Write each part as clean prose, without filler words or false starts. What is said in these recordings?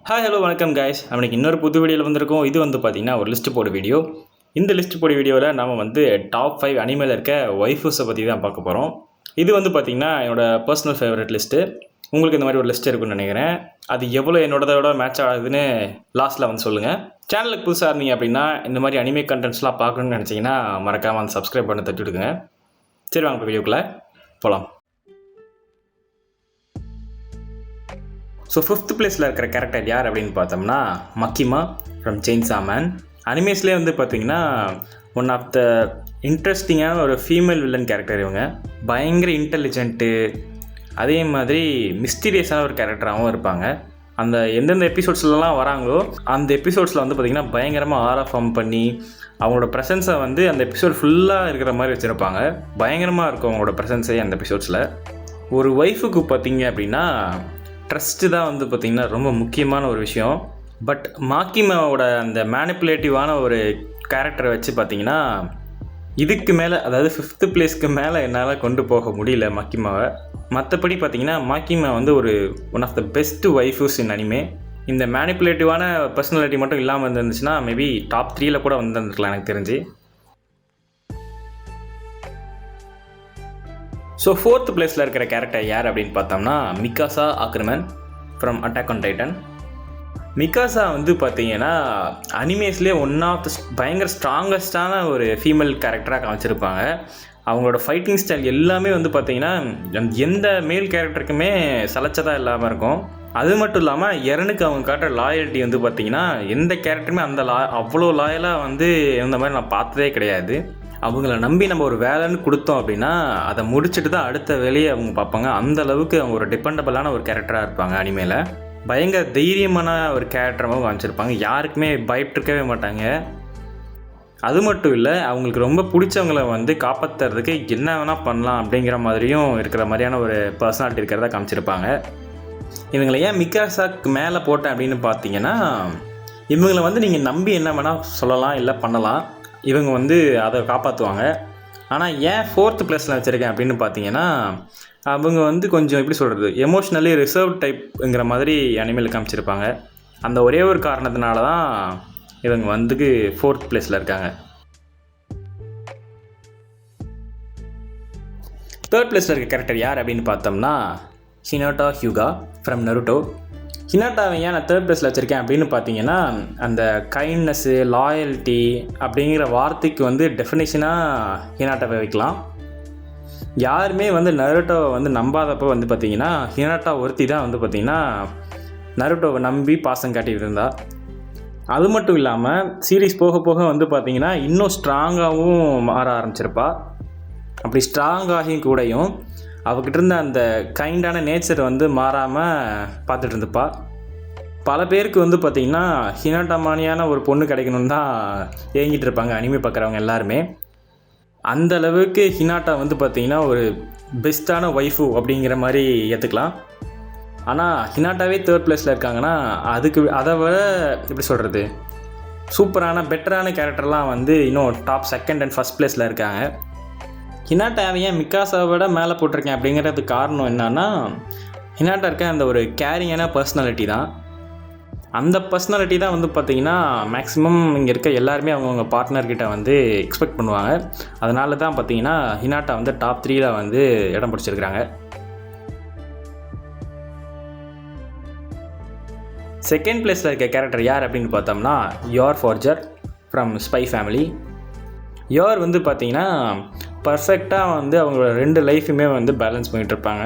Hi hello வணக்கம் guys. நம்மளுக்கு இன்னொரு புது வீடியோவில் வந்திருக்கோம். இது வந்து பார்த்திங்கன்னா ஒரு லிஸ்ட் போட வீடியோ. இந்த லிஸ்ட் போட வீடியோவில் நம்ம வந்து டாப் 5 அனிமேல இருக்க ஒய்ஃபஸை பற்றி தான் பார்க்க போகிறோம். இது வந்து பார்த்திங்கன்னா என்னோடய பர்சனல் ஃபேவரட் லிஸ்ட்டு. உங்களுக்கு இந்த மாதிரி ஒரு லிஸ்ட் இருக்குன்னு நினைக்கிறேன். அது எவ்வளோ என்னோடதோட மேட்ச் ஆகுதுன்னு லாஸ்ட்டில் வந்து சொல்லுங்கள். சேனலுக்கு புதுசாக இருந்தீங்க அப்படின்னா இந்த மாதிரி அனிமே கண்டென்ட்ஸ்லாம் பார்க்கணுன்னு நினச்சிங்கன்னா மறக்காமல் வந்து சப்ஸ்கிரைப் பண்ண தட்டிவிடுங்க. சரி, வாங்க வீடியோக்குள்ளே போகலாம். ஸோ 5th பிளேஸில் இருக்கிற கேரக்டர் யார் அப்படின்னு பார்த்தோம்னா மக்கிமா ஃப்ரம் செயின்சா மேன். அனிமேஸ்லேயே வந்து பார்த்திங்கன்னா ஒன் ஆஃப் த இன்ட்ரெஸ்டிங்கான ஒரு ஃபீமேல் வில்லன் கேரக்டர். இவங்க பயங்கர இன்டெலிஜென்ட்டு, அதே மாதிரி மிஸ்டீரியஸான ஒரு கேரக்டராகவும் இருப்பாங்க. அந்த எந்தெந்த எபிசோட்ஸ்லாம் வராங்களோ அந்த எபிசோட்ஸில் வந்து பார்த்திங்கன்னா பயங்கரமாக ஆரா ஃபார்ம் பண்ணி அவங்களோட ப்ரெசன்ஸை வந்து அந்த எபிசோட் ஃபுல்லாக இருக்கிற மாதிரி வச்சுருப்பாங்க. பயங்கரமாக இருக்கும் அவங்களோட ப்ரெசன்ஸே அந்த எபிசோட்ஸில். ஒரு ஒய்ஃபுக்கு பார்த்திங்க அப்படின்னா ட்ரஸ்ட்டு தான் வந்து பார்த்திங்கன்னா ரொம்ப முக்கியமான ஒரு விஷயம். பட் மாக்கிமாவோட அந்த மேனிப்புலேட்டிவான ஒரு கேரக்டரை வச்சு பார்த்திங்கன்னா இதுக்கு மேலே, அதாவது 5th பிளேஸ்க்கு மேலே என்னால் கொண்டு போக முடியல மாக்கிமாவை. மற்றபடி பார்த்திங்கன்னா மாக்கிமா வந்து ஒரு one of the best waifus in anime. இந்த மேனிப்புலேட்டிவான பர்சனாலிட்டி மட்டும் இல்லாமல் இருந்துச்சுன்னா மேபி டாப் 3ல் கூட வந்துருந்துருக்கலாம் எனக்கு தெரிஞ்சு. ஸோ 4th பிளேஸில் இருக்கிற கேரக்டர் யார் அப்படின்னு பார்த்தோம்னா Mikasa Ackerman from Attack on Titan. Mikasa வந்து பார்த்தீங்கன்னா அனிமேஸ்லேயே ஒன் ஆஃப் த பயங்கர ஸ்ட்ராங்கஸ்டான ஒரு ஃபீமேல் கேரக்டராக காமிச்சிருப்பாங்க. அவங்களோட ஃபைட்டிங் ஸ்டைல் எல்லாமே வந்து பார்த்திங்கன்னா எந்த மேல் கேரக்டருக்குமே சலைச்சதாக இல்லாமல் இருக்கும். அது மட்டும் இல்லாமல் எரனுக்கு அவங்க காட்டுற லாயல்ட்டி வந்து பார்த்திங்கன்னா எந்த கேரக்டருமே அந்த அவ்வளோ லாயலாக வந்து இந்த மாதிரி நான் பார்த்ததே கிடையாது. அவங்கள நம்பி நம்ம ஒரு வேலைன்னு கொடுத்தோம் அப்படின்னா அதை முடிச்சுட்டு தான் அடுத்த வேலையை அவங்க பார்ப்பாங்க. அந்த அளவுக்கு அவங்க ஒரு டிபெண்டபிளான ஒரு கேரக்டராக இருப்பாங்க. அனிமேல பயங்கர தைரியமான ஒரு கேரக்டராகவும் காமிச்சிருப்பாங்க. யாருக்குமே பயப்பட்டுருக்கவே மாட்டாங்க. அது மட்டும் இல்லை, அவங்களுக்கு ரொம்ப பிடிச்சவங்கள வந்து காப்பாற்றுறதுக்கு என்ன வேணால் பண்ணலாம் அப்படிங்கிற மாதிரியும் இருக்கிற மாதிரியான ஒரு பர்சனாலிட்டி இருக்கிறதா காமிச்சிருப்பாங்க. இவங்களை ஏன் மிகாசாக்கு மேலே போட்டேன் அப்படின்னு பார்த்தீங்கன்னா இவங்களை வந்து நீங்கள் நம்பி என்ன வேணால் சொல்லலாம், இல்லை பண்ணலாம், இவங்க வந்து அதை காப்பாற்றுவாங்க. ஆனால் ஏன் 4th பிளேஸில் வச்சுருக்கேன் அப்படின்னு பார்த்தீங்கன்னா அவங்க வந்து கொஞ்சம் எப்படி சொல்கிறது, எமோஷ்னலி ரிசர்வ் டைப்புங்கிற மாதிரி அனிமேல் காமிச்சிருப்பாங்க. அந்த ஒரே ஒரு காரணத்தினால தான் இவங்க வந்து 4th பிளேஸில் இருக்காங்க. 3rd பிளேஸில் இருக்க கேரக்டர் யார் அப்படின்னு பார்த்தோம்னா ஹினாட்டா ஹியூகா ஃப்ரம் நருட்டோ. ஹினாட்டாவை ஏன் நான் 3rd பிளேஸில் வச்சுருக்கேன் அப்படின்னு பார்த்தீங்கன்னா அந்த கைண்ட்னஸ்ஸு, லாயல்ட்டி அப்படிங்கிற வார்த்தைக்கு வந்து டெஃபினேஷனாக ஹினாட்டாவை வைக்கலாம். யாருமே வந்து நருட்டோவை வந்து நம்பாதப்போ வந்து பார்த்திங்கன்னா ஹினாட்டா ஒருத்தி தான் வந்து பார்த்திங்கன்னா நருட்டோவை நம்பி பாசம் காட்டிகிட்டு இருந்தா. அது மட்டும் இல்லாமல் சீரீஸ் போக போக வந்து பார்த்திங்கன்னா இன்னும் ஸ்ட்ராங்காகவும் மாற ஆரம்பிச்சிருப்பா. அப்படி ஸ்ட்ராங்காகியும் கூடயும் அவகிட்ட இருந்த அந்த கைண்டான நேச்சர் வந்து மாறாமல் பார்த்துட்டு இருந்துப்பா. பல பேருக்கு வந்து பார்த்திங்கன்னா ஹினாட்டாமானியான ஒரு பொண்ணு கிடைக்கணுன்னு தான் ஏங்கிட்டு இருப்பாங்க அனிமே பார்க்குறவங்க எல்லாருமே. அந்த அளவுக்கு ஹினாட்டா வந்து பார்த்திங்கன்னா ஒரு பெஸ்ட்டான ஒய்ஃபு அப்படிங்கிற மாதிரி ஏற்றுக்கலாம். ஆனால் ஹினாட்டாவே 3rd பிளேஸில் இருக்காங்கன்னா அதுக்கு அதை விட எப்படி சொல்கிறது, சூப்பரான பெட்டரான கேரக்டர்லாம் வந்து இன்னும் டாப் 2nd and 1st பிளேஸில் இருக்காங்க. ஹினாட்டாவை ஏன் மிகாசாவை விட மேலே போட்டிருக்கேன் அப்படிங்கிறதுக்கு காரணம் என்னன்னா ஹினாட்டா இருக்க அந்த ஒரு கேரிங்கான பர்சனாலிட்டி தான். அந்த பர்சனாலிட்டி தான் வந்து பார்த்திங்கன்னா மேக்ஸிமம் இங்கே இருக்க எல்லாருமே அவங்கவுங்க பார்ட்னர்கிட்ட வந்து எக்ஸ்பெக்ட் பண்ணுவாங்க. அதனால தான் பார்த்திங்கன்னா ஹினாட்டா வந்து டாப் 3ல் வந்து இடம் பிடிச்சிருக்கிறாங்க. 2nd பிளேஸில் இருக்க கேரக்டர் யார் அப்படின்னு பார்த்தோம்னா Yor Forger from Spy Family. Yor வந்து பார்த்திங்கன்னா பர்ஃபெக்டாக வந்து அவங்களோட 2 லைஃபுமே வந்து பேலன்ஸ் பண்ணிகிட்ருப்பாங்க.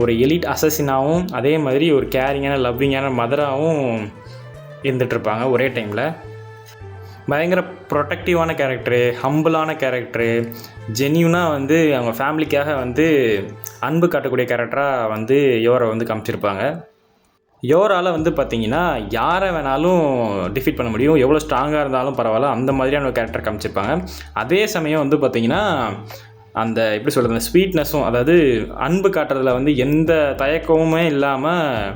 ஒரு எலிட் அசசினாகவும் அதே மாதிரி ஒரு கேரிங்கான லவ்விங்கான மதராகவும் இருந்துகிட்ருப்பாங்க ஒரே டைமில். பயங்கர ப்ரொடெக்டிவான கேரக்டரு, ஹம்பிளான கேரக்டரு, ஜென்யூனாக வந்து அவங்க ஃபேமிலிக்காக வந்து அன்பு காட்டக்கூடிய கேரக்டராக வந்து யோரை வந்து காமிச்சிருப்பாங்க. யோரால் வந்து பார்த்திங்கன்னா யாரை வேணாலும் டிஃபீட் பண்ண முடியும், எவ்வளோ ஸ்ட்ராங்காக இருந்தாலும் பரவாயில்ல, அந்த மாதிரியான ஒரு கேரக்டர் காமிச்சிருப்பாங்க. அதே சமயம் வந்து பார்த்திங்கன்னா அந்த எப்படி சொல்கிறது, அந்த ஸ்வீட்னஸும், அதாவது அன்பு காட்டுறதுல வந்து எந்த தயக்கமுமே இல்லாமல்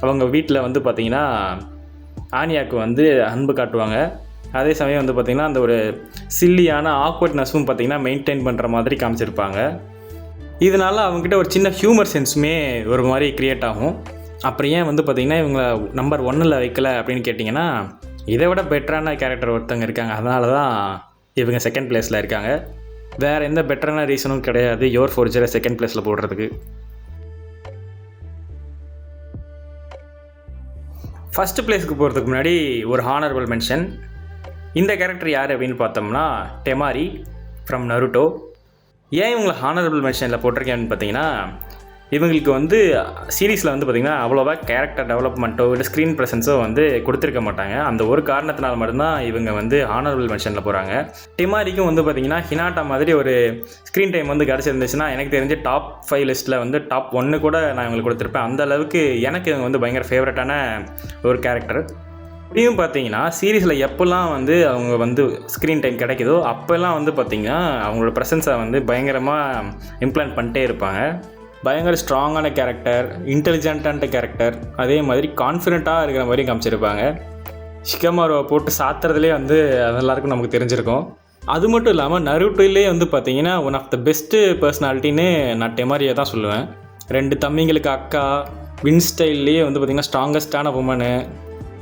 அவங்க வீட்டில் வந்து பார்த்திங்கன்னா ஆனியாவுக்கு வந்து அன்பு காட்டுவாங்க. அதே சமயம் வந்து பார்த்திங்கன்னா அந்த ஒரு சில்லியான ஆக்வர்ட்னஸும் பார்த்திங்கன்னா மெயின்டைன் பண்ணுற மாதிரி காமிச்சிருப்பாங்க. இதனால் அவங்ககிட்ட ஒரு சின்ன ஹியூமர் சென்ஸுமே ஒரு மாதிரி க்ரியேட் ஆகும். அப்புறம் ஏன் வந்து பார்த்திங்கன்னா இவங்க நம்பர் 1ல் வைக்கல அப்படின்னு கேட்டிங்கன்னா, இதை விட பெட்டரான கேரக்டர் ஒருத்தவங்க இருக்காங்க, அதனால தான் இவங்க செகண்ட் பிளேஸில் இருக்காங்க. வேறு எந்த பெட்டரான ரீசனும் கிடையாது யோர் ஃபோர்ஜரை செகண்ட் பிளேஸில் போடுறதுக்கு. ஃபஸ்ட்டு பிளேஸுக்கு போகிறதுக்கு முன்னாடி ஒரு ஹானரபிள் மென்ஷன். இந்த கேரக்டர் யார் அப்படின்னு பார்த்தோம்னா டெமாரி ஃப்ரம் நருட்டோ. ஏன் இவங்களை ஹானரபிள் மென்ஷனில் போட்டிருக்கேன்னு பார்த்தீங்கன்னா, இவங்களுக்கு வந்து சீரீஸில் வந்து பார்த்திங்கன்னா அவ்வளோவா கேரக்டர் டெவலப்மெண்ட்டோ இல்லை ஸ்க்ரீன் ப்ரெசன்ஸோ வந்து கொடுத்துருக்க மாட்டாங்க. அந்த ஒரு காரணத்தினால மட்டும்தான் இவங்க வந்து ஹானரபிள் மென்ஷனில் போகிறாங்க. டெமாரிக்கும் வந்து பார்த்திங்கன்னா ஹினாட்டா மாதிரி ஒரு ஸ்க்ரீன் டைம் வந்து கிடச்சிருந்துச்சுன்னா எனக்கு தெரிஞ்சு டாப் 5 லிஸ்ட்டில் வந்து டாப் 1 கூட நான் இவங்களுக்கு கொடுத்துருப்பேன். அந்த அளவுக்கு எனக்கு இவங்க வந்து பயங்கர ஃபேவரட்டான ஒரு கேரக்டர். இப்படியும் பார்த்தீங்கன்னா சீரீஸில் எப்போல்லாம் வந்து அவங்க வந்து ஸ்க்ரீன் டைம் கிடைக்குதோ அப்போல்லாம் வந்து பார்த்திங்கன்னா அவங்களோட ப்ரெசன்ஸை வந்து பயங்கரமாக இம்ப்ளான்ட் பண்ணிட்டே இருப்பாங்க. பயங்கர ஸ்ட்ராங்கான கேரக்டர், இன்டெலிஜென்ட்டான கேரக்டர், அதே மாதிரி கான்ஃபிடென்ட்டாக இருக்கிற மாதிரி காமிச்சிருப்பாங்க. ஷிகமாருவை போட்டு சாத்துறதுலேயே வந்து எல்லாருக்கும் நமக்கு தெரிஞ்சிருக்கும். அது மட்டும் இல்லாமல் நருட்டோலே வந்து பார்த்திங்கன்னா ஒன் ஆஃப் த பெஸ்ட்டு பர்சனாலிட்டின்னு நான் டெமாரியை தான் சொல்லுவேன். 2 தம்பிங்களுக்கு அக்கா, வின் ஸ்டைல்லையே வந்து பார்த்திங்கன்னா ஸ்ட்ராங்கஸ்டான உமனு,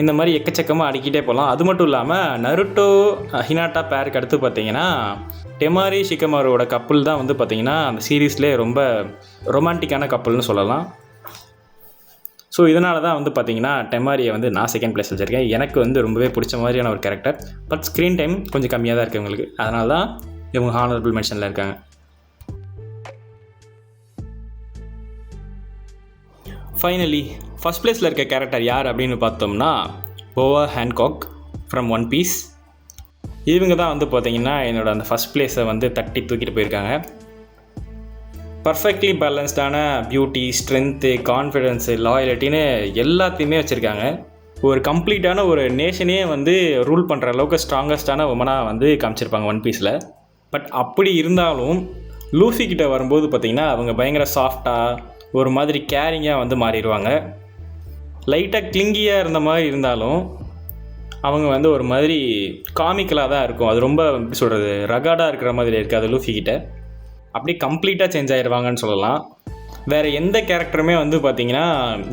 இந்த மாதிரி எக்கச்சக்கமாக அடிக்கிட்டே போகலாம். அது மட்டும் இல்லாமல் நருட்டோ ஹினாட்டா பேருக்கு அடுத்து பார்த்திங்கன்னா டெமாரி ஷிகமாருவோட கப்புள் தான் வந்து பார்த்திங்கன்னா அந்த சீரீஸ்லேயே ரொம்ப ரொமான்டிக்கான கப்புள்னு சொல்லலாம். ஸோ இதனால தான் வந்து பார்த்திங்கன்னா டெமாரியை வந்து நான் செகண்ட் பிளேஸ் வச்சுருக்கேன். எனக்கு வந்து ரொம்பவே பிடிச்ச மாதிரியான ஒரு கேரக்டர். பட் ஸ்க்ரீன் டைம் கொஞ்சம் கம்மியாக தான் இருக்குது இவங்களுக்கு, அதனால தான் இவங்க ஹானரபிள் மென்ஷனில் இருக்காங்க. ஃபைனலி ஃபஸ்ட் பிளேஸில் இருக்க கேரக்டர் யார் அப்படின்னு பார்த்தோம்னா போவா ஹேன்காக் ஃப்ரம் ஒன் பீஸ். இவங்க தான் வந்து பார்த்திங்கன்னா என்னோடய அந்த ஃபஸ்ட் பிளேஸை வந்து தட்டி தூக்கிட்டு போயிருக்காங்க. பர்ஃபெக்ட்லி பேலன்ஸ்டான பியூட்டி, ஸ்ட்ரென்த்து, கான்ஃபிடென்ஸு, லாயலிட்டின்னு எல்லாத்தையுமே வச்சுருக்காங்க. ஒரு கம்ப்ளீட்டான ஒரு நேஷனே வந்து ரூல் பண்ணுற அளவுக்கு ஸ்ட்ராங்கஸ்டான உமனாக வந்து காமிச்சிருப்பாங்க ஒன் பீஸில். பட் அப்படி இருந்தாலும் லூஃபி கிட்ட வரும்போது பார்த்திங்கன்னா அவங்க பயங்கர சாஃப்டாக ஒரு மாதிரி கேரிங்காக வந்து மாறிடுவாங்க. லைட்டாக கிளிங்கியாக இருந்த மாதிரி இருந்தாலும் அவங்க வந்து ஒரு மாதிரி காமிக்கலாக தான் இருக்கும். அது ரொம்ப எப்படி சொல்கிறது, ரகாடாக இருக்கிற மாதிரி இருக்காது லூஃபி கிட்ட. அப்படியே கம்ப்ளீட்டாக சேஞ்ச் ஆகிடுவாங்கன்னு சொல்லலாம். வேறு எந்த கேரக்டருமே வந்து பார்த்திங்கன்னா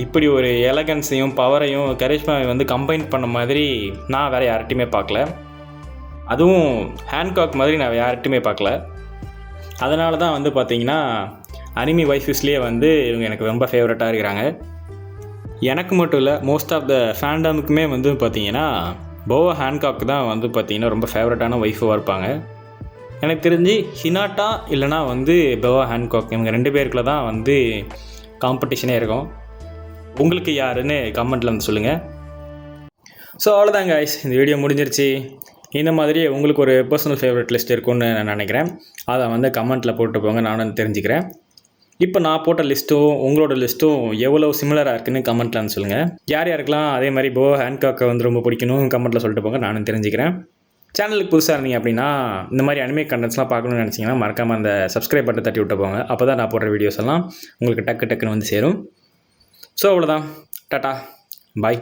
இப்படி ஒரு எலகன்ஸையும் பவரையும் கரிஷ்மாவை வந்து கம்பைன் பண்ண மாதிரி நான் வேறு யார்கிட்டையுமே பார்க்கல. அதுவும் ஹேன்காக் மாதிரி நான் யார்கிட்டையுமே பார்க்கல. அதனால தான் வந்து பார்த்திங்கன்னா அனிமி வைஃபஸ்லேயே வந்து இவங்க எனக்கு ரொம்ப ஃபேவரட்டாக இருக்கிறாங்க. எனக்கு மட்டும் இல்லை, மோஸ்ட் ஆஃப் த ஃபேண்டமுக்குமே வந்து பார்த்திங்கன்னா போவா ஹேன்காக் தான் வந்து பார்த்திங்கன்னா ரொம்ப ஃபேவரட்டான ஒய்ஃபாக இருப்பாங்க. எனக்கு தெரிஞ்சு ஹினாட்டா இல்லைனா வந்து போவா ஹேன்காக் இவங்க 2 பேருக்குள்ள தான் வந்து காம்படிஷனே இருக்கும். உங்களுக்கு யாருன்னு கமெண்ட்டில் வந்து சொல்லுங்கள். ஸோ அவ்வளோதாங்க guys, இந்த வீடியோ முடிஞ்சிருச்சு. இந்த மாதிரி உங்களுக்கு ஒரு பர்சனல் ஃபேவரட் லிஸ்ட் இருக்குன்னு நான் நினைக்கிறேன். அதை வந்து கமெண்ட்டில் போட்டு போங்க, நானும் தெரிஞ்சுக்கிறேன். இப்போ நான் போட்ட லிஸ்ட்டும் உங்களோட லிஸ்ட்டும் எவ்வளோ சிமிலராக இருக்குன்னு கமெண்ட்டில் வந்து சொல்லுங்கள். யார் யாருக்கெல்லாம் அதே மாதிரி போவா ஹேன்காக்கை வந்து ரொம்ப பிடிக்கணும் கமெண்ட்டில் சொல்லிட்டு போங்க, நானும் தெரிஞ்சுக்கிறேன். சேனலுக்கு புதுசாக இருந்தீங்க அப்படின்னா இந்த மாதிரி அனிமே கண்டென்ட்ஸ்லாம் பார்க்கணுன்னு நினச்சிங்கன்னா மறக்காமல் அந்த சப்ஸ்கிரைப் பட்டன் தட்டி விட்டு போங்க. அப்போ தான் நான் போடுற வீடியோஸ் எல்லாம் உங்களுக்கு டக்குன்னு வந்து சேரும். ஸோ அவ்வளோதான், டாட்டா, பாய்.